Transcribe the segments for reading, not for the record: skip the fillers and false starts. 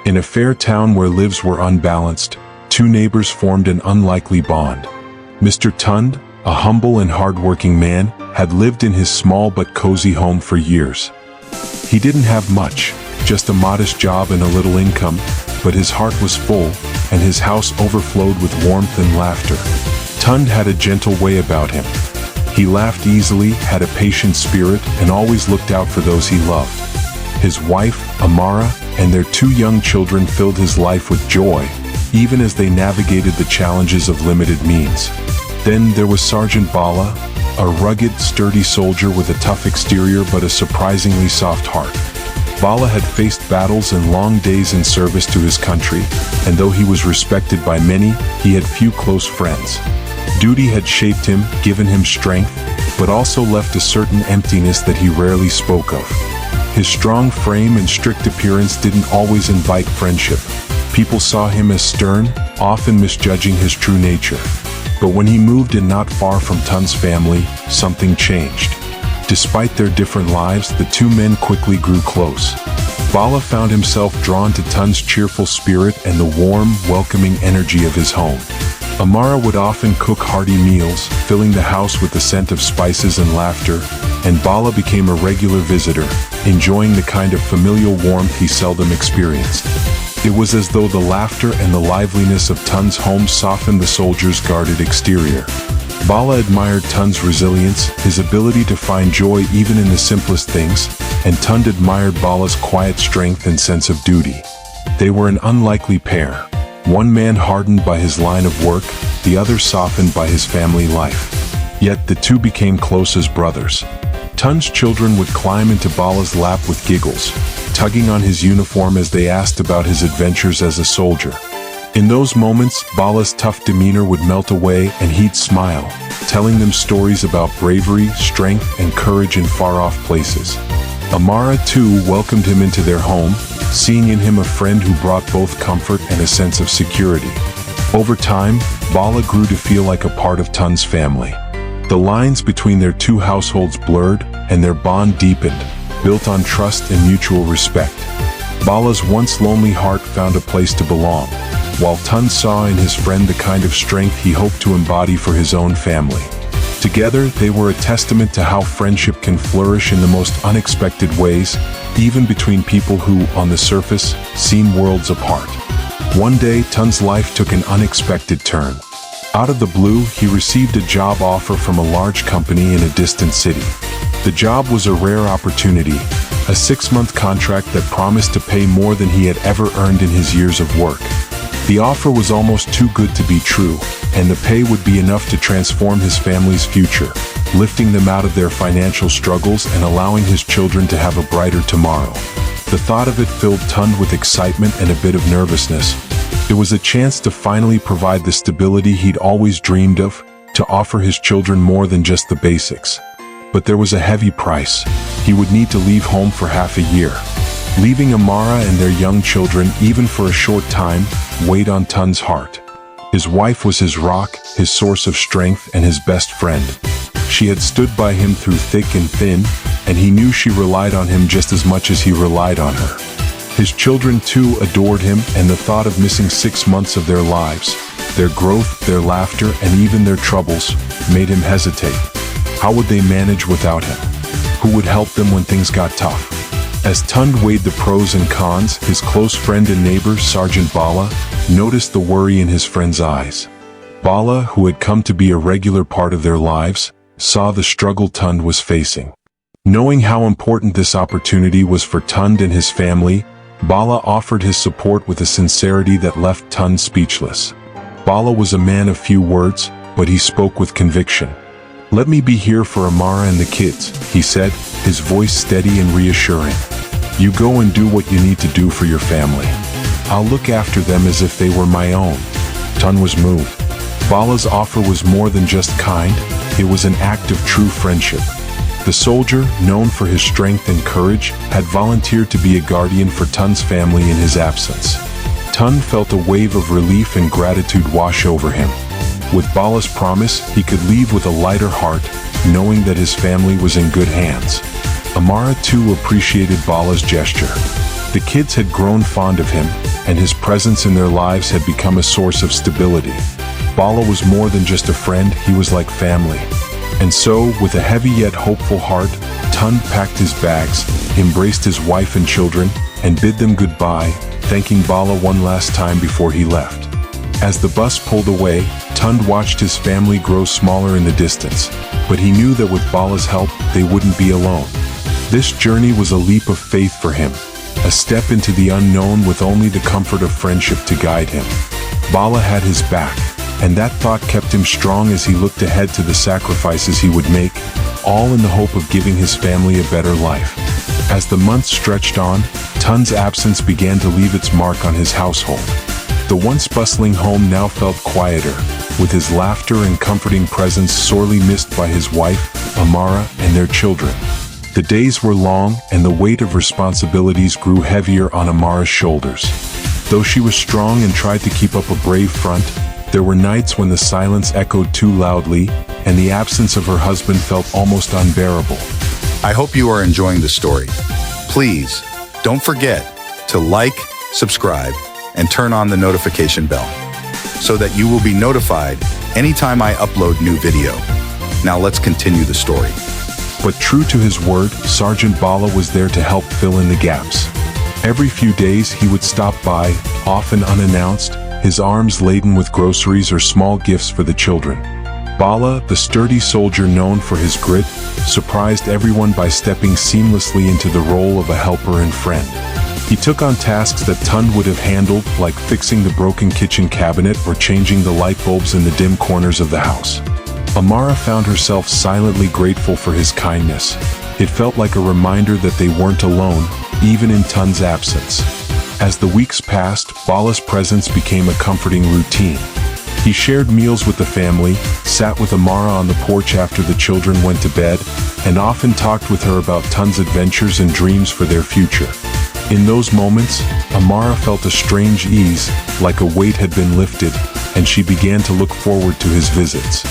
In a fair town where lives were unbalanced, two neighbors formed an unlikely bond. Mr. Tunde, a humble and hard-working man, had lived in his small but cozy home for years. He didn't have much, just a modest job and a little income, but his heart was full, and his house overflowed with warmth and laughter. Tunde had a gentle way about him. He laughed easily, had a patient spirit, and always looked out for those he loved. His wife, Amara, and their two young children filled his life with joy, even as they navigated the challenges of limited means. Then there was Sergeant Bala, a rugged, sturdy soldier with a tough exterior but a surprisingly soft heart. Bala had faced battles and long days in service to his country, and though he was respected by many, he had few close friends. Duty had shaped him, given him strength, but also left a certain emptiness that he rarely spoke of. His strong frame and strict appearance didn't always invite friendship. People saw him as stern, often misjudging his true nature. But when he moved in not far from Tunde's family, something changed. Despite their different lives, the two men quickly grew close. Bala found himself drawn to Tunde's cheerful spirit and the warm, welcoming energy of his home. Amara would often cook hearty meals, filling the house with the scent of spices and laughter, and Bala became a regular visitor, enjoying the kind of familial warmth he seldom experienced. It was as though the laughter and the liveliness of Tunde's home softened the soldier's guarded exterior. Bala admired Tunde's resilience, his ability to find joy even in the simplest things, and Tunde admired Bala's quiet strength and sense of duty. They were an unlikely pair. One man hardened by his line of work, the other softened by his family life. Yet the two became close as brothers. Tunde's children would climb into Bala's lap with giggles, tugging on his uniform as they asked about his adventures as a soldier. In those moments, Bala's tough demeanor would melt away and he'd smile, telling them stories about bravery, strength, and courage in far-off places. Amara, too, welcomed him into their home, seeing in him a friend who brought both comfort and a sense of security. Over time, Bala grew to feel like a part of Tunde's family. The lines between their two households blurred, and their bond deepened, built on trust and mutual respect. Bala's once lonely heart found a place to belong, while Tunde saw in his friend the kind of strength he hoped to embody for his own family. Together, they were a testament to how friendship can flourish in the most unexpected ways, even between people who, on the surface, seem worlds apart. One day, Tunde's life took an unexpected turn. Out of the blue, he received a job offer from a large company in a distant city. The job was a rare opportunity, a 6-month contract that promised to pay more than he had ever earned in his years of work. The offer was almost too good to be true, and the pay would be enough to transform his family's future, lifting them out of their financial struggles and allowing his children to have a brighter tomorrow. The thought of it filled Tunde with excitement and a bit of nervousness. It was a chance to finally provide the stability he'd always dreamed of, to offer his children more than just the basics. But there was a heavy price. He would need to leave home for half a year. Leaving Amara and their young children, even for a short time, weighed on Tunde's heart. His wife was his rock, his source of strength, and his best friend. She had stood by him through thick and thin, and he knew she relied on him just as much as he relied on her. His children too adored him, and the thought of missing 6 months of their lives, their growth, their laughter, and even their troubles, made him hesitate. How would they manage without him? Who would help them when things got tough? As Tunde weighed the pros and cons, his close friend and neighbor, Sergeant Bala, noticed the worry in his friend's eyes. Bala, who had come to be a regular part of their lives, saw the struggle Tunde was facing. Knowing how important this opportunity was for Tunde and his family, Bala offered his support with a sincerity that left Tunde speechless. Bala was a man of few words, but he spoke with conviction. "Let me be here for Amara and the kids," he said, his voice steady and reassuring. "You go and do what you need to do for your family. I'll look after them as if they were my own." Tunde was moved. Bala's offer was more than just kind, it was an act of true friendship. The soldier, known for his strength and courage, had volunteered to be a guardian for Tunde's family in his absence. Tunde felt a wave of relief and gratitude wash over him. With Bala's promise, he could leave with a lighter heart, knowing that his family was in good hands. Amara too appreciated Bala's gesture. The kids had grown fond of him, and his presence in their lives had become a source of stability. Bala was more than just a friend, he was like family. And so, with a heavy yet hopeful heart, Tunde packed his bags, embraced his wife and children, and bid them goodbye, thanking Bala one last time before he left. As the bus pulled away, Tunde watched his family grow smaller in the distance, but he knew that with Bala's help, they wouldn't be alone. This journey was a leap of faith for him, a step into the unknown with only the comfort of friendship to guide him. Bala had his back, and that thought kept him strong as he looked ahead to the sacrifices he would make, all in the hope of giving his family a better life. As the months stretched on, Tunde's absence began to leave its mark on his household. The once bustling home now felt quieter, with his laughter and comforting presence sorely missed by his wife, Amara, and their children. The days were long, and the weight of responsibilities grew heavier on Amara's shoulders. Though she was strong and tried to keep up a brave front, there were nights when the silence echoed too loudly, and the absence of her husband felt almost unbearable. I hope you are enjoying the story. Please, don't forget to like, subscribe, and turn on the notification bell, so that you will be notified anytime I upload new video. Now let's continue the story. But true to his word, Sergeant Bala was there to help fill in the gaps. Every few days he would stop by, often unannounced, his arms laden with groceries or small gifts for the children. Bala, the sturdy soldier known for his grit, surprised everyone by stepping seamlessly into the role of a helper and friend. He took on tasks that Tunde would have handled, like fixing the broken kitchen cabinet or changing the light bulbs in the dim corners of the house. Amara found herself silently grateful for his kindness. It felt like a reminder that they weren't alone, even in Tunde's absence. As the weeks passed, Bala's presence became a comforting routine. He shared meals with the family, sat with Amara on the porch after the children went to bed, and often talked with her about Tunde's adventures and dreams for their future. In those moments, Amara felt a strange ease, like a weight had been lifted, and she began to look forward to his visits.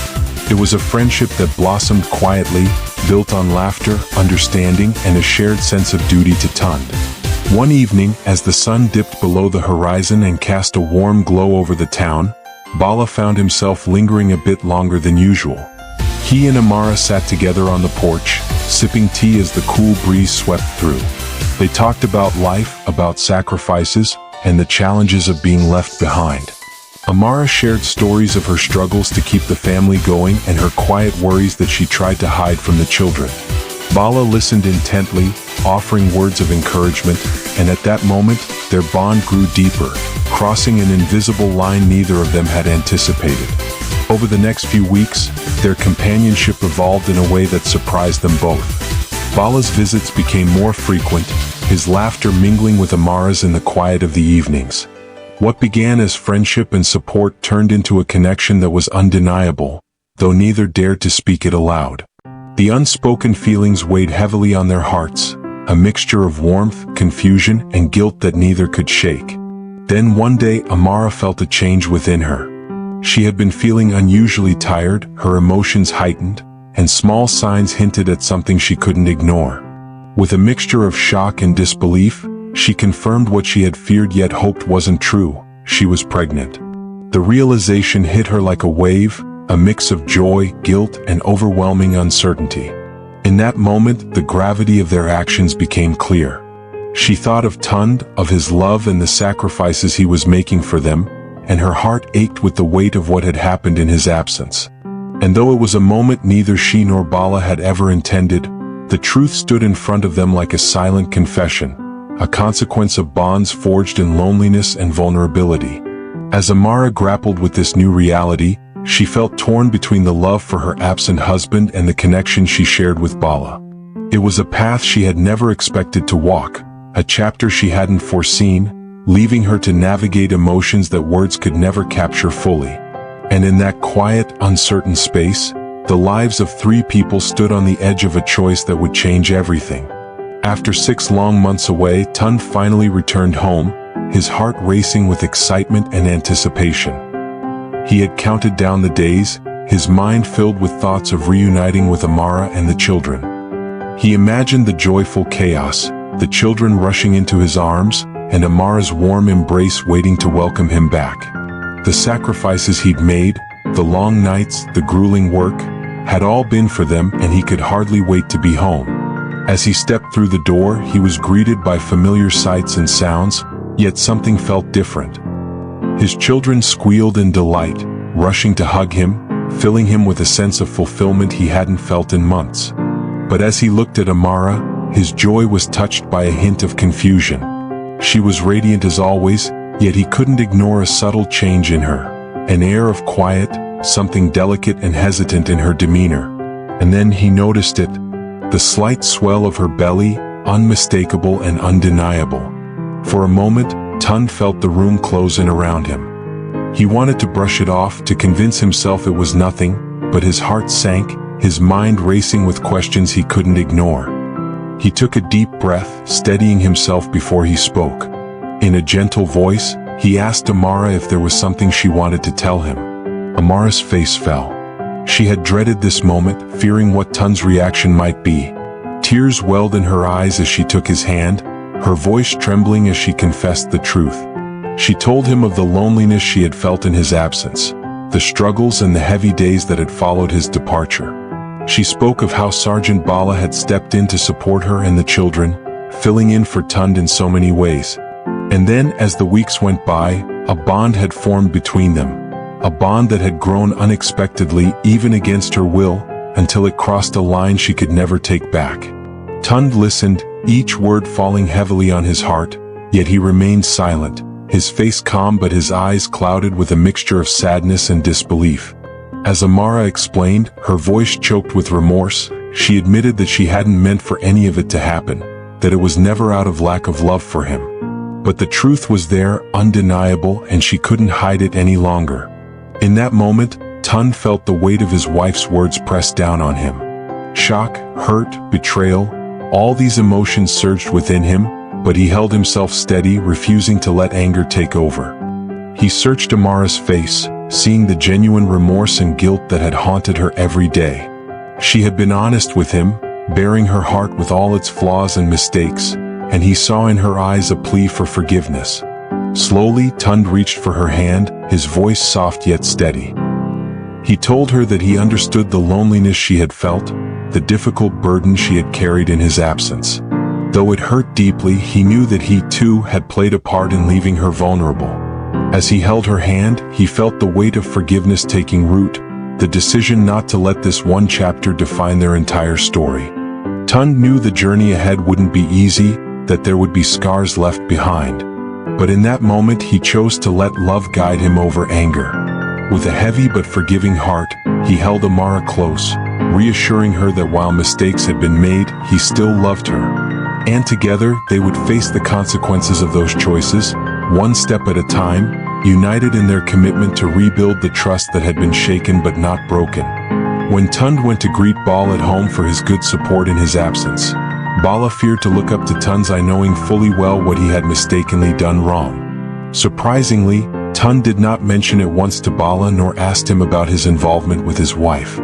It was a friendship that blossomed quietly, built on laughter, understanding, and a shared sense of duty to Tunde. One evening, as the sun dipped below the horizon and cast a warm glow over the town, Bala found himself lingering a bit longer than usual. He and Amara sat together on the porch, sipping tea as the cool breeze swept through. They talked about life, about sacrifices, and the challenges of being left behind. Amara shared stories of her struggles to keep the family going and her quiet worries that she tried to hide from the children. Bala listened intently, offering words of encouragement, and at that moment, their bond grew deeper, crossing an invisible line neither of them had anticipated. Over the next few weeks, their companionship evolved in a way that surprised them both. Bala's visits became more frequent, his laughter mingling with Amara's in the quiet of the evenings. What began as friendship and support turned into a connection that was undeniable, though neither dared to speak it aloud. The unspoken feelings weighed heavily on their hearts, a mixture of warmth, confusion, and guilt that neither could shake. Then one day Amara felt a change within her. She had been feeling unusually tired, her emotions heightened, and small signs hinted at something she couldn't ignore. With a mixture of shock and disbelief, she confirmed what she had feared yet hoped wasn't true: she was pregnant. The realization hit her like a wave, a mix of joy, guilt, and overwhelming uncertainty. In that moment, the gravity of their actions became clear. She thought of Tunde, of his love and the sacrifices he was making for them, and her heart ached with the weight of what had happened in his absence. And though it was a moment neither she nor Bala had ever intended, the truth stood in front of them like a silent confession, a consequence of bonds forged in loneliness and vulnerability. As Amara grappled with this new reality, she felt torn between the love for her absent husband and the connection she shared with Bala. It was a path she had never expected to walk, a chapter she hadn't foreseen, leaving her to navigate emotions that words could never capture fully. And in that quiet, uncertain space, the lives of 3 people stood on the edge of a choice that would change everything. After 6 long months away, Tunde finally returned home, his heart racing with excitement and anticipation. He had counted down the days, his mind filled with thoughts of reuniting with Amara and the children. He imagined the joyful chaos, the children rushing into his arms, and Amara's warm embrace waiting to welcome him back. The sacrifices he'd made, the long nights, the grueling work, had all been for them, and he could hardly wait to be home. As he stepped through the door, he was greeted by familiar sights and sounds, yet something felt different. His children squealed in delight, rushing to hug him, filling him with a sense of fulfillment he hadn't felt in months. But as he looked at Amara, his joy was touched by a hint of confusion. She was radiant as always, yet he couldn't ignore a subtle change in her. An air of quiet, something delicate and hesitant in her demeanor. And then he noticed it. The slight swell of her belly, unmistakable and undeniable. For a moment, Tunde felt the room close in around him. He wanted to brush it off, to convince himself it was nothing, but his heart sank, his mind racing with questions he couldn't ignore. He took a deep breath, steadying himself before he spoke. In a gentle voice, he asked Amara if there was something she wanted to tell him. Amara's face fell. She had dreaded this moment, fearing what Tunde's reaction might be. Tears welled in her eyes as she took his hand, her voice trembling as she confessed the truth. She told him of the loneliness she had felt in his absence, the struggles and the heavy days that had followed his departure. She spoke of how Sergeant Bala had stepped in to support her and the children, filling in for Tunde in so many ways. And then, as the weeks went by, a bond had formed between them. A bond that had grown unexpectedly, even against her will, until it crossed a line she could never take back. Tunde listened, each word falling heavily on his heart, yet he remained silent, his face calm but his eyes clouded with a mixture of sadness and disbelief. As Amara explained, her voice choked with remorse, she admitted that she hadn't meant for any of it to happen, that it was never out of lack of love for him. But the truth was there, undeniable, and she couldn't hide it any longer. In that moment, Tunde felt the weight of his wife's words press down on him. Shock, hurt, betrayal, all these emotions surged within him, but he held himself steady, refusing to let anger take over. He searched Amara's face, seeing the genuine remorse and guilt that had haunted her every day. She had been honest with him, bearing her heart with all its flaws and mistakes, and he saw in her eyes a plea for forgiveness. Slowly, Tunde reached for her hand, his voice soft yet steady. He told her that he understood the loneliness she had felt, the difficult burden she had carried in his absence. Though it hurt deeply, he knew that he too had played a part in leaving her vulnerable. As he held her hand, he felt the weight of forgiveness taking root, the decision not to let this one chapter define their entire story. Tunde knew the journey ahead wouldn't be easy, that there would be scars left behind. But in that moment he chose to let love guide him over anger. With a heavy but forgiving heart, he held Amara close, reassuring her that while mistakes had been made, he still loved her. And together, they would face the consequences of those choices, one step at a time, united in their commitment to rebuild the trust that had been shaken but not broken. When Tunde went to greet Bala at home for his good support in his absence, Bala feared to look up to Tunde's eye, knowing fully well what he had mistakenly done wrong. Surprisingly, Tunde did not mention it once to Bala nor asked him about his involvement with his wife.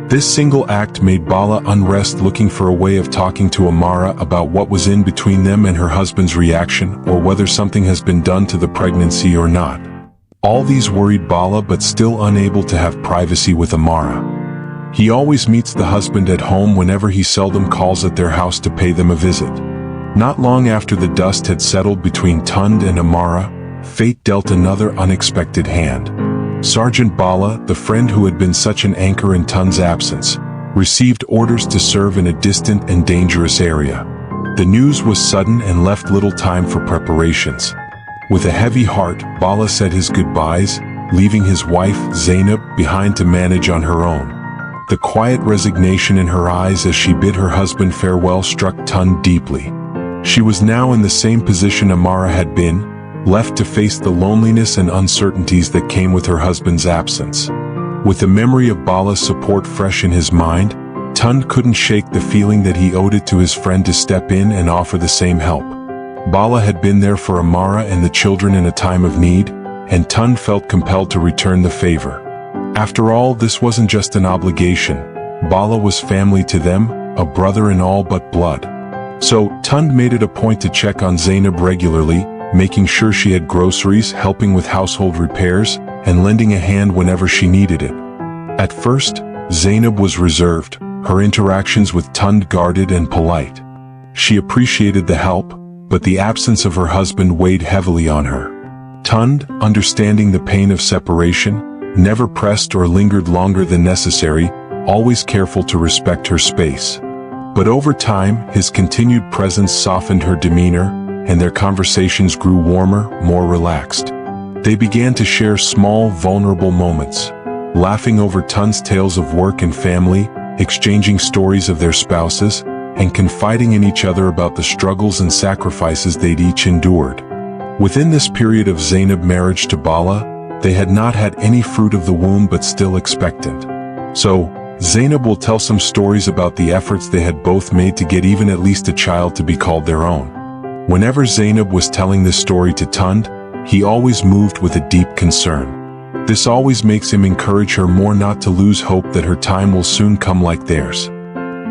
This single act made Bala unrest, looking for a way of talking to Amara about what was in between them and her husband's reaction, or whether something has been done to the pregnancy or not. All these worried Bala, but still unable to have privacy with Amara. He always meets the husband at home whenever he seldom calls at their house to pay them a visit. Not long after the dust had settled between Tunde and Amara, fate dealt another unexpected hand. Sergeant Bala, the friend who had been such an anchor in Tunde's absence, received orders to serve in a distant and dangerous area. The news was sudden and left little time for preparations. With a heavy heart, Bala said his goodbyes, leaving his wife, Zainab, behind to manage on her own. The quiet resignation in her eyes as she bid her husband farewell struck Tunde deeply. She was now in the same position Amara had been, left to face the loneliness and uncertainties that came with her husband's absence. With the memory of Bala's support fresh in his mind, Tunde couldn't shake the feeling that he owed it to his friend to step in and offer the same help. Bala had been there for Amara and the children in a time of need, and Tunde felt compelled to return the favor. After all, this wasn't just an obligation. Bala was family to them, a brother in all but blood. So, Tunde made it a point to check on Zainab regularly, making sure she had groceries, helping with household repairs, and lending a hand whenever she needed it. At first, Zainab was reserved, her interactions with Tunde guarded and polite. She appreciated the help, but the absence of her husband weighed heavily on her. Tunde, understanding the pain of separation, never pressed or lingered longer than necessary, always careful to respect her space. But over time, his continued presence softened her demeanor, and their conversations grew warmer, more relaxed. They began to share small, vulnerable moments, laughing over Tunde's tales of work and family, exchanging stories of their spouses, and confiding in each other about the struggles and sacrifices they'd each endured. Within this period of Zainab's marriage to Bala, they had not had any fruit of the womb but still expectant. So, Zainab will tell some stories about the efforts they had both made to get even at least a child to be called their own. Whenever Zainab was telling this story to Tunde, he always moved with a deep concern. This always makes him encourage her more not to lose hope that her time will soon come like theirs.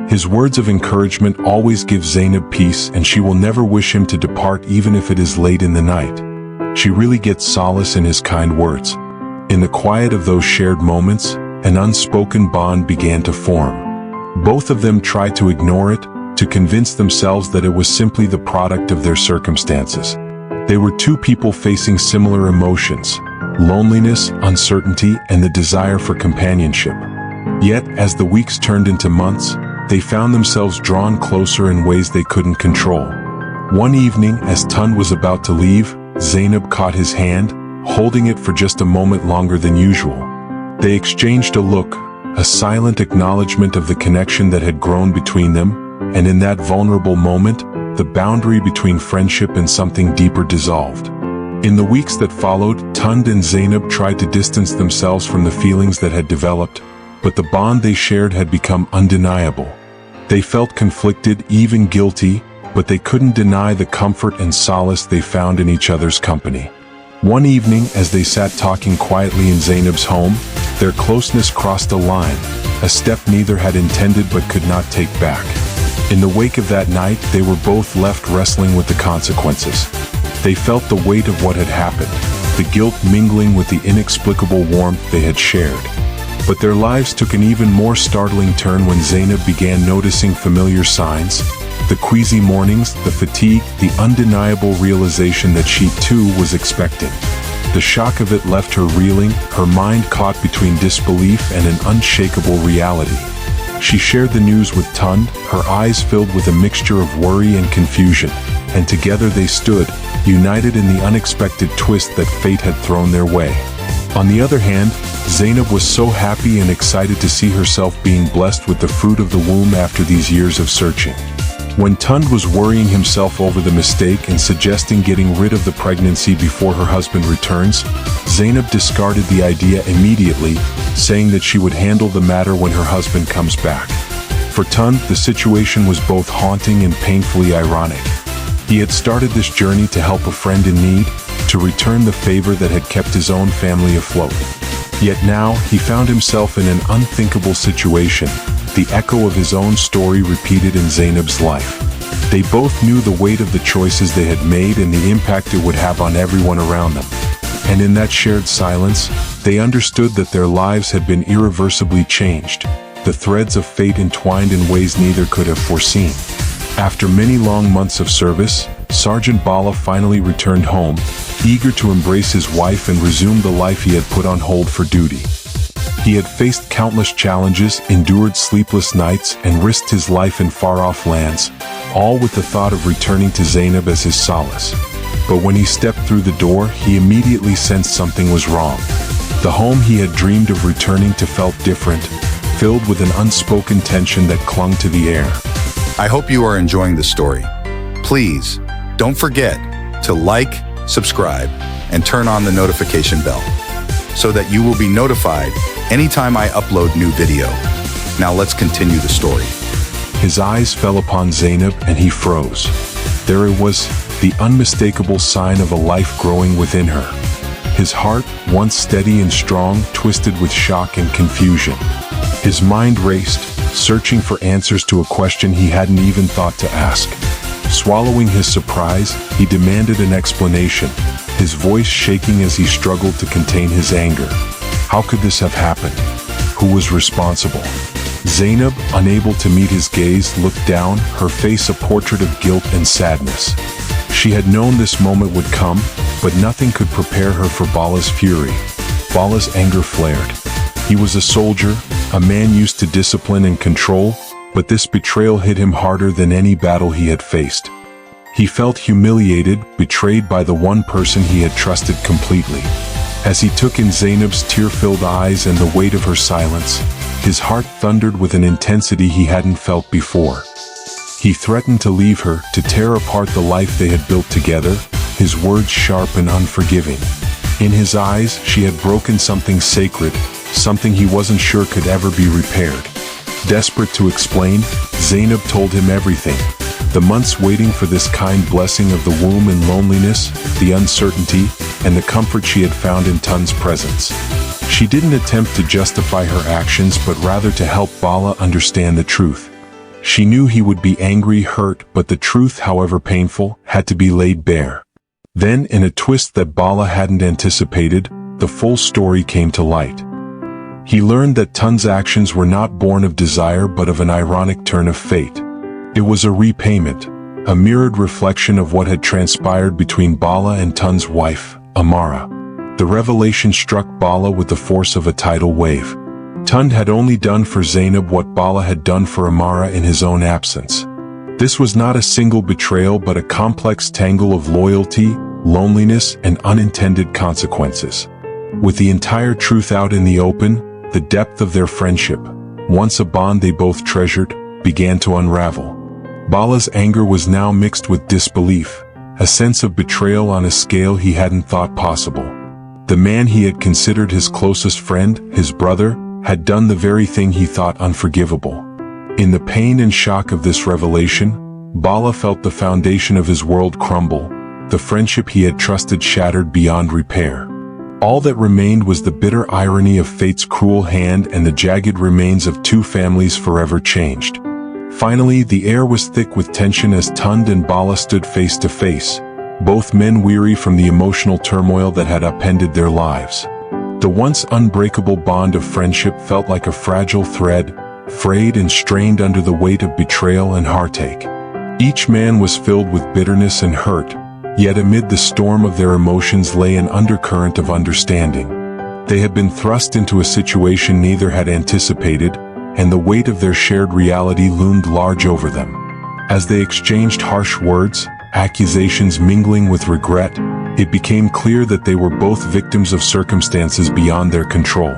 His words of encouragement always give Zainab peace, and she will never wish him to depart even if it is late in the night. She really gets solace in his kind words. In the quiet of those shared moments, an unspoken bond began to form. Both of them tried to ignore it, to convince themselves that it was simply the product of their circumstances. They were two people facing similar emotions: loneliness, uncertainty, and the desire for companionship. Yet, as the weeks turned into months, they found themselves drawn closer in ways they couldn't control. One evening, as Tunde was about to leave, Zainab caught his hand, holding it for just a moment longer than usual. They exchanged a look, a silent acknowledgement of the connection that had grown between them, and in that vulnerable moment, the boundary between friendship and something deeper dissolved. In the weeks that followed, Tunde and Zainab tried to distance themselves from the feelings that had developed, but the bond they shared had become undeniable. They felt conflicted, even guilty, but they couldn't deny the comfort and solace they found in each other's company. One evening, as they sat talking quietly in Zainab's home, their closeness crossed a line, a step neither had intended but could not take back. In the wake of that night, they were both left wrestling with the consequences. They felt the weight of what had happened, the guilt mingling with the inexplicable warmth they had shared. But their lives took an even more startling turn when Zainab began noticing familiar signs: the queasy mornings, the fatigue, the undeniable realization that she too was expecting. The shock of it left her reeling, her mind caught between disbelief and an unshakable reality. She shared the news with Tunde, her eyes filled with a mixture of worry and confusion, and together they stood, united in the unexpected twist that fate had thrown their way. On the other hand, Zainab was so happy and excited to see herself being blessed with the fruit of the womb after these years of searching. When Tunde was worrying himself over the mistake and suggesting getting rid of the pregnancy before her husband returns, Zainab discarded the idea immediately, saying that she would handle the matter when her husband comes back. For Tunde, the situation was both haunting and painfully ironic. He had started this journey to help a friend in need, to return the favor that had kept his own family afloat. Yet now, he found himself in an unthinkable situation, the echo of his own story repeated in Zainab's life. They both knew the weight of the choices they had made and the impact it would have on everyone around them. And in that shared silence, they understood that their lives had been irreversibly changed, the threads of fate entwined in ways neither could have foreseen. After many long months of service, Sergeant Bala finally returned home, eager to embrace his wife and resume the life he had put on hold for duty. He had faced countless challenges, endured sleepless nights, and risked his life in far-off lands, all with the thought of returning to Zainab as his solace. But when he stepped through the door, he immediately sensed something was wrong. The home he had dreamed of returning to felt different, filled with an unspoken tension that clung to the air. I hope you are enjoying the story. Please, don't forget to like, subscribe, and turn on the notification bell so that you will be notified anytime I upload new video. Now let's continue the story. His eyes fell upon Zainab and he froze. There it was, the unmistakable sign of a life growing within her. His heart, once steady and strong, twisted with shock and confusion. His mind raced, searching for answers to a question he hadn't even thought to ask. Swallowing his surprise, he demanded an explanation, his voice shaking as he struggled to contain his anger. How could this have happened? Who was responsible? Zainab, unable to meet his gaze, looked down, her face a portrait of guilt and sadness. She had known this moment would come, but nothing could prepare her for Bala's fury. Bala's anger flared. He was a soldier, a man used to discipline and control, but this betrayal hit him harder than any battle he had faced. He felt humiliated, betrayed by the one person he had trusted completely. As he took in Zainab's tear-filled eyes and the weight of her silence, his heart thundered with an intensity he hadn't felt before. He threatened to leave her, to tear apart the life they had built together, his words sharp and unforgiving. In his eyes, she had broken something sacred, something he wasn't sure could ever be repaired. Desperate to explain, Zainab told him everything. The months waiting for this kind blessing of the womb and loneliness, the uncertainty, and the comfort she had found in Tunde's presence. She didn't attempt to justify her actions but rather to help Bala understand the truth. She knew he would be angry, hurt, but the truth, however painful, had to be laid bare. Then, in a twist that Bala hadn't anticipated, the full story came to light. He learned that Tunde's actions were not born of desire but of an ironic turn of fate. It was a repayment, a mirrored reflection of what had transpired between Bala and Tunde's wife, Amara. The revelation struck Bala with the force of a tidal wave. Tunde had only done for Zainab what Bala had done for Amara in his own absence. This was not a single betrayal but a complex tangle of loyalty, loneliness, and unintended consequences. With the entire truth out in the open, the depth of their friendship, once a bond they both treasured, began to unravel. Bala's anger was now mixed with disbelief, a sense of betrayal on a scale he hadn't thought possible. The man he had considered his closest friend, his brother, had done the very thing he thought unforgivable. In the pain and shock of this revelation, Bala felt the foundation of his world crumble, the friendship he had trusted shattered beyond repair. All that remained was the bitter irony of fate's cruel hand and the jagged remains of two families forever changed. Finally, the air was thick with tension as Tunde and Bala stood face to face, both men weary from the emotional turmoil that had upended their lives. The once unbreakable bond of friendship felt like a fragile thread, frayed and strained under the weight of betrayal and heartache. Each man was filled with bitterness and hurt, yet amid the storm of their emotions lay an undercurrent of understanding. They had been thrust into a situation neither had anticipated, and the weight of their shared reality loomed large over them. As they exchanged harsh words, accusations mingling with regret, it became clear that they were both victims of circumstances beyond their control.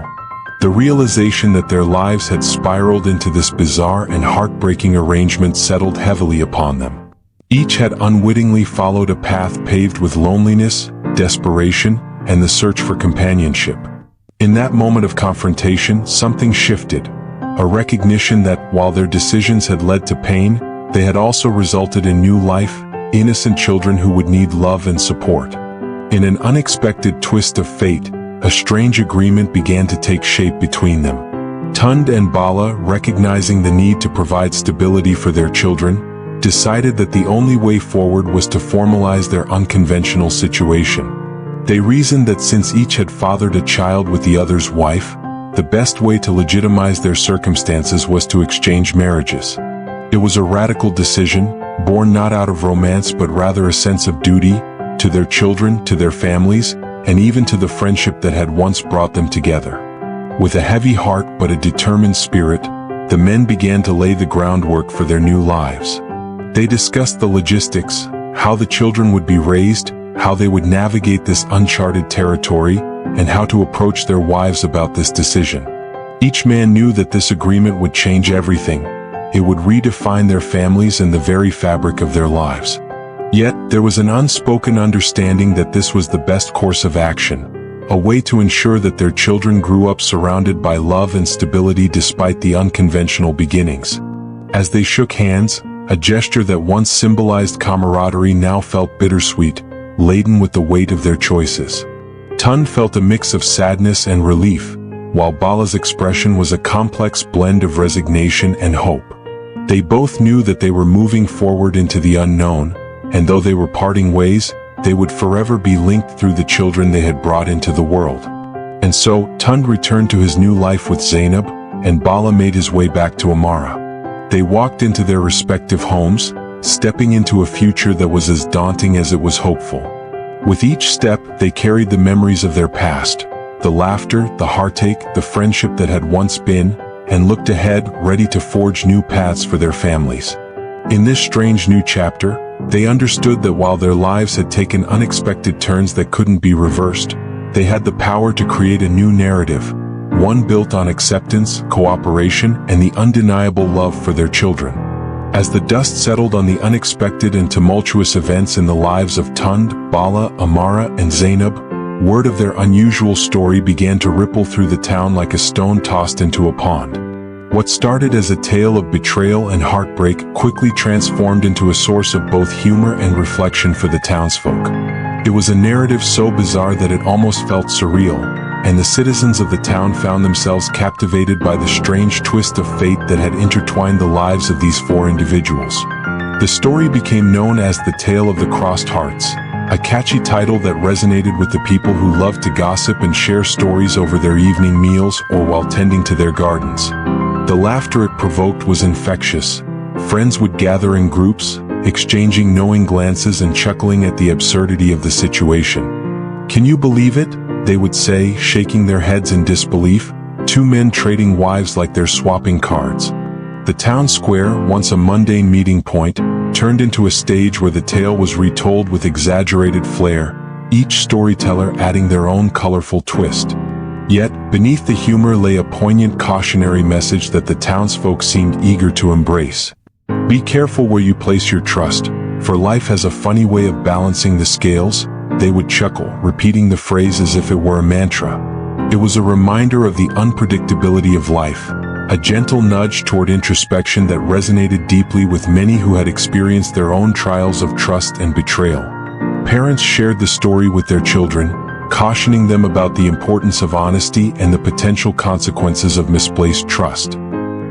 The realization that their lives had spiraled into this bizarre and heartbreaking arrangement settled heavily upon them. Each had unwittingly followed a path paved with loneliness, desperation, and the search for companionship. In that moment of confrontation, something shifted, a recognition that, while their decisions had led to pain, they had also resulted in new life, innocent children who would need love and support. In an unexpected twist of fate, a strange agreement began to take shape between them. Tunde and Bala, recognizing the need to provide stability for their children, decided that the only way forward was to formalize their unconventional situation. They reasoned that since each had fathered a child with the other's wife, the best way to legitimize their circumstances was to exchange marriages. It was a radical decision, born not out of romance but rather a sense of duty, to their children, to their families, and even to the friendship that had once brought them together. With a heavy heart but a determined spirit, the men began to lay the groundwork for their new lives. They discussed the logistics, how the children would be raised, how they would navigate this uncharted territory, and how to approach their wives about this decision. Each man knew that this agreement would change everything. It would redefine their families and the very fabric of their lives. Yet, there was an unspoken understanding that this was the best course of action, a way to ensure that their children grew up surrounded by love and stability despite the unconventional beginnings. As they shook hands, a gesture that once symbolized camaraderie now felt bittersweet, laden with the weight of their choices. Tunde felt a mix of sadness and relief, while Bala's expression was a complex blend of resignation and hope. They both knew that they were moving forward into the unknown, and though they were parting ways, they would forever be linked through the children they had brought into the world. And so, Tunde returned to his new life with Zainab, and Bala made his way back to Amara. They walked into their respective homes, stepping into a future that was as daunting as it was hopeful. With each step, they carried the memories of their past, the laughter, the heartache, the friendship that had once been, and looked ahead, ready to forge new paths for their families. In this strange new chapter, they understood that while their lives had taken unexpected turns that couldn't be reversed, they had the power to create a new narrative, one built on acceptance, cooperation, and the undeniable love for their children. As the dust settled on the unexpected and tumultuous events in the lives of Tunde, Bala, Amara, and Zainab, word of their unusual story began to ripple through the town like a stone tossed into a pond. What started as a tale of betrayal and heartbreak quickly transformed into a source of both humor and reflection for the townsfolk. It was a narrative so bizarre that it almost felt surreal, and the citizens of the town found themselves captivated by the strange twist of fate that had intertwined the lives of these four individuals. The story became known as the Tale of the Crossed Hearts, a catchy title that resonated with the people who loved to gossip and share stories over their evening meals or while tending to their gardens. The laughter it provoked was infectious. Friends would gather in groups, exchanging knowing glances and chuckling at the absurdity of the situation. "Can you believe it?" they would say, shaking their heads in disbelief. Two men trading wives like they're swapping cards. The town square, once a mundane meeting point, turned into a stage where the tale was retold with exaggerated flair, each storyteller adding their own colorful twist. Yet, beneath the humor lay a poignant cautionary message that the townsfolk seemed eager to embrace. Be careful where you place your trust, for life has a funny way of balancing the scales. They would chuckle, repeating the phrase as if it were a mantra. It was a reminder of the unpredictability of life, a gentle nudge toward introspection that resonated deeply with many who had experienced their own trials of trust and betrayal. Parents shared the story with their children, cautioning them about the importance of honesty and the potential consequences of misplaced trust.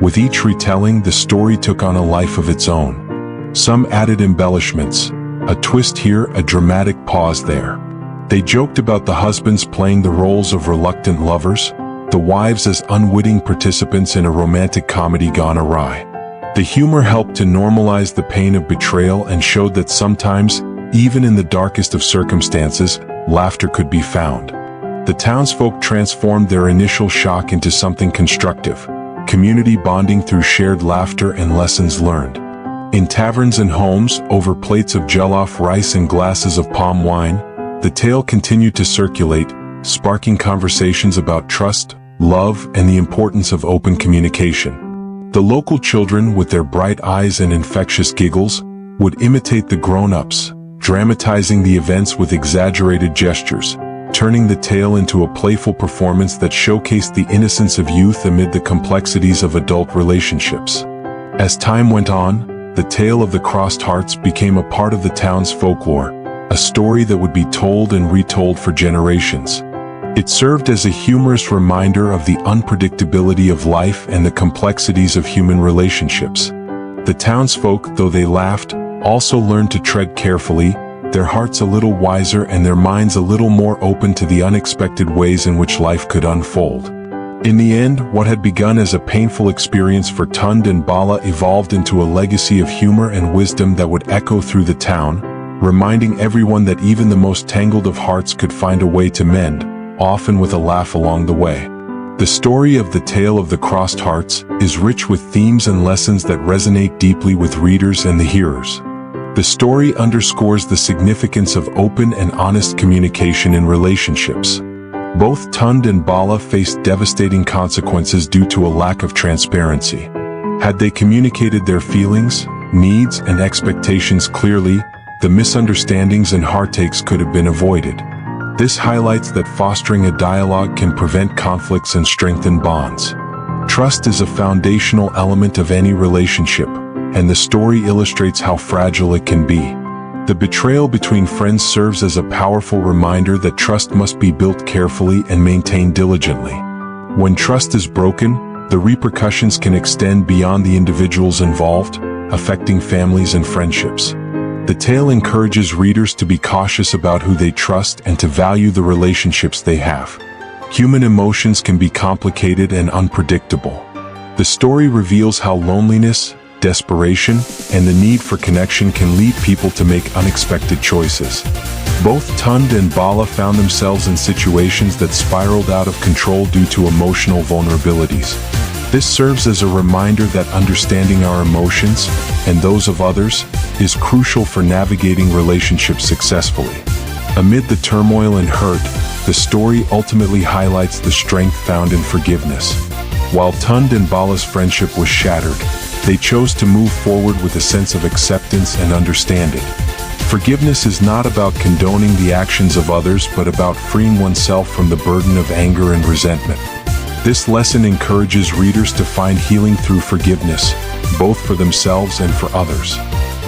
With each retelling, the story took on a life of its own. Some added embellishments, a twist here, a dramatic pause there. They joked about the husbands playing the roles of reluctant lovers, the wives as unwitting participants in a romantic comedy gone awry. The humor helped to normalize the pain of betrayal and showed that sometimes, even in the darkest of circumstances, laughter could be found. The townsfolk transformed their initial shock into something constructive, community bonding through shared laughter and lessons learned. In taverns and homes, over plates of jollof rice and glasses of palm wine, the tale continued to circulate, sparking conversations about trust, love, and the importance of open communication. The local children, with their bright eyes and infectious giggles, would imitate the grown-ups, dramatizing the events with exaggerated gestures, turning the tale into a playful performance that showcased the innocence of youth amid the complexities of adult relationships. As time went on, the tale of the crossed hearts became a part of the town's folklore, a story that would be told and retold for generations. It served as a humorous reminder of the unpredictability of life and the complexities of human relationships. The townsfolk, though they laughed, also learned to tread carefully, their hearts a little wiser and their minds a little more open to the unexpected ways in which life could unfold. In the end, what had begun as a painful experience for Tunde and Bala evolved into a legacy of humor and wisdom that would echo through the town, reminding everyone that even the most tangled of hearts could find a way to mend, often with a laugh along the way. The story of the Tale of the Crossed Hearts is rich with themes and lessons that resonate deeply with readers and the hearers. The story underscores the significance of open and honest communication in relationships. Both Tunde and Bala faced devastating consequences due to a lack of transparency. Had they communicated their feelings, needs, and expectations clearly, the misunderstandings and heartaches could have been avoided. This highlights that fostering a dialogue can prevent conflicts and strengthen bonds. Trust is a foundational element of any relationship, and the story illustrates how fragile it can be. The betrayal between friends serves as a powerful reminder that trust must be built carefully and maintained diligently. When trust is broken, the repercussions can extend beyond the individuals involved, affecting families and friendships. The tale encourages readers to be cautious about who they trust and to value the relationships they have. Human emotions can be complicated and unpredictable. The story reveals how loneliness, desperation, and the need for connection can lead people to make unexpected choices. Both Tunde and Bala found themselves in situations that spiraled out of control due to emotional vulnerabilities. This serves as a reminder that understanding our emotions, and those of others, is crucial for navigating relationships successfully. Amid the turmoil and hurt, the story ultimately highlights the strength found in forgiveness. While Tunde and Bala's friendship was shattered, they chose to move forward with a sense of acceptance and understanding. Forgiveness is not about condoning the actions of others but about freeing oneself from the burden of anger and resentment. This lesson encourages readers to find healing through forgiveness, both for themselves and for others.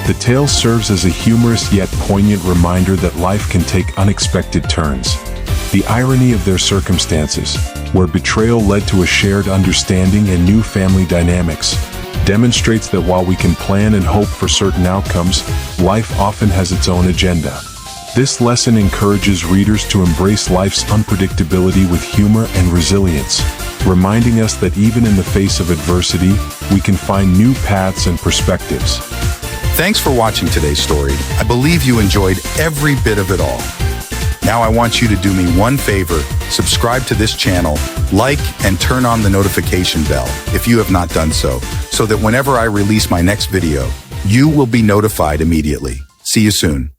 The tale serves as a humorous yet poignant reminder that life can take unexpected turns. The irony of their circumstances, where betrayal led to a shared understanding and new family dynamics, demonstrates that while we can plan and hope for certain outcomes, life often has its own agenda. This lesson encourages readers to embrace life's unpredictability with humor and resilience, reminding us that even in the face of adversity, we can find new paths and perspectives. Thanks for watching today's story. I believe you enjoyed every bit of it all. Now I want you to do me one favor, subscribe to this channel, like, and turn on the notification bell if you have not done so that whenever I release my next video, you will be notified immediately. See you soon.